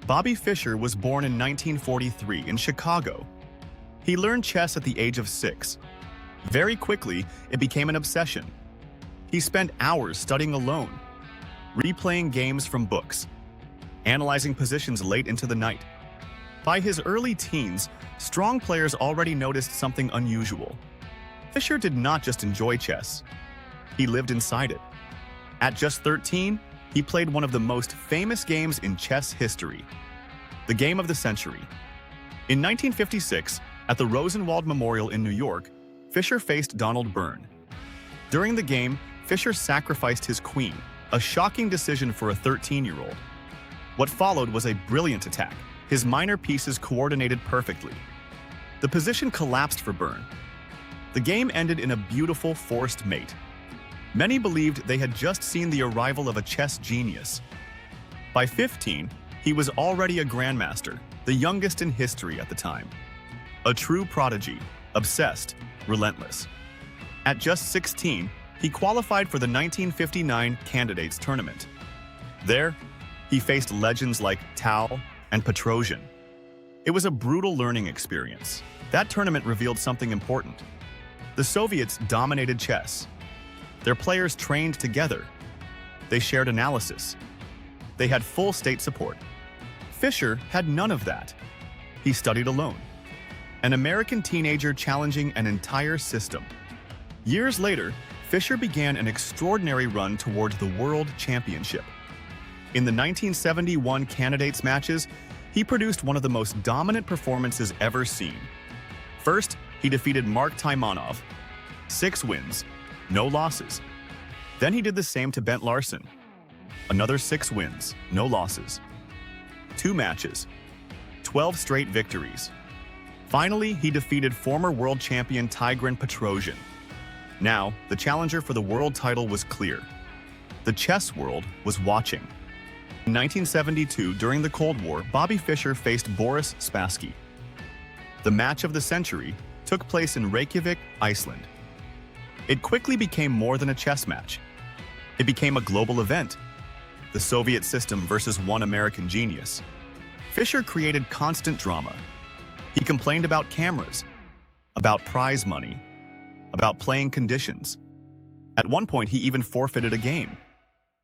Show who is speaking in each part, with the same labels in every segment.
Speaker 1: Bobby Fischer was born in 1943 in Chicago. He learned chess at the age of 6. Very quickly, it became an obsession. He spent hours studying alone, replaying games from books, analyzing positions late into the night. By his early teens, strong players already noticed something unusual. Fischer did not just enjoy chess. He lived inside it. At just 13, he played one of the most famous games in chess history, the game of the century. In 1956, at the Rosenwald Memorial in New York, Fischer faced Donald Byrne. During the game, Fischer sacrificed his queen, a shocking decision for a 13-year-old. What followed was a brilliant attack. His minor pieces coordinated perfectly. The position collapsed for Byrne. The game ended in a beautiful forced mate. Many believed they had just seen the arrival of a chess genius. By 15, he was already a Grandmaster, the youngest in history at the time. A true prodigy, obsessed, relentless. At just 16, he qualified for the 1959 Candidates Tournament. There, he faced legends like Tao and Petrosian. It was a brutal learning experience. That tournament revealed something important. The Soviets dominated chess. Their players trained together. They shared analysis. They had full state support. Fischer had none of that. He studied alone. An American teenager challenging an entire system. Years later, Fischer began an extraordinary run towards the World Championship. In the 1971 Candidates matches, he produced one of the most dominant performances ever seen. First, he defeated Mark Taimanov. 6 wins, no losses. Then he did the same to Bent Larsen. Another 6 wins, no losses. 2 matches, 12 straight victories. Finally, he defeated former world champion Tigran Petrosian. Now, the challenger for the world title was clear. The chess world was watching. In 1972, during the Cold War, Bobby Fischer faced Boris Spassky. The match of the century took place in Reykjavik, Iceland. It quickly became more than a chess match. It became a global event. The Soviet system versus one American genius. Fischer created constant drama. He complained about cameras, about prize money, about playing conditions. At one point, he even forfeited a game.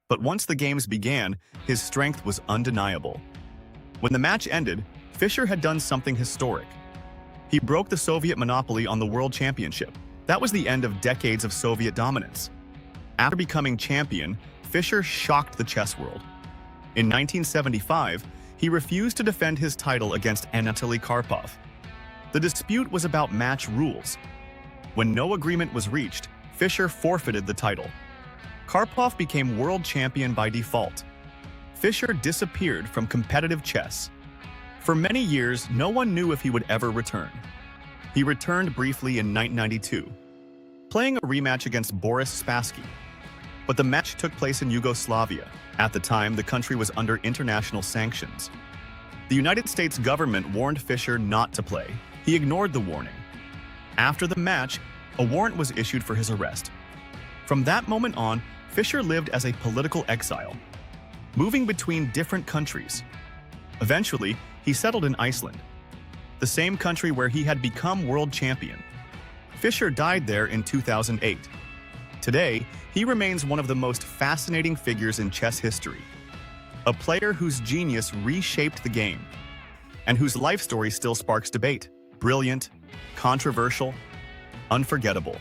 Speaker 1: But once the games began, his strength was undeniable. When the match ended, Fischer had done something historic. He broke the Soviet monopoly on the World Championship. That was the end of decades of Soviet dominance. After becoming champion, Fischer shocked the chess world. In 1975, he refused to defend his title against Anatoly Karpov. The dispute was about match rules. When no agreement was reached, Fischer forfeited the title. Karpov became world champion by default. Fischer disappeared from competitive chess. For many years, no one knew if he would ever return. He returned briefly in 1992, playing a rematch against Boris Spassky. But the match took place in Yugoslavia. At the time, the country was under international sanctions. The United States government warned Fischer not to play. He ignored the warning. After the match, a warrant was issued for his arrest. From that moment on, Fischer lived as a political exile, moving between different countries. Eventually, he settled in Iceland, the same country where he had become world champion. Fischer died there in 2008. Today, he remains one of the most fascinating figures in chess history, a player whose genius reshaped the game, and whose life story still sparks debate. Brilliant, controversial, unforgettable.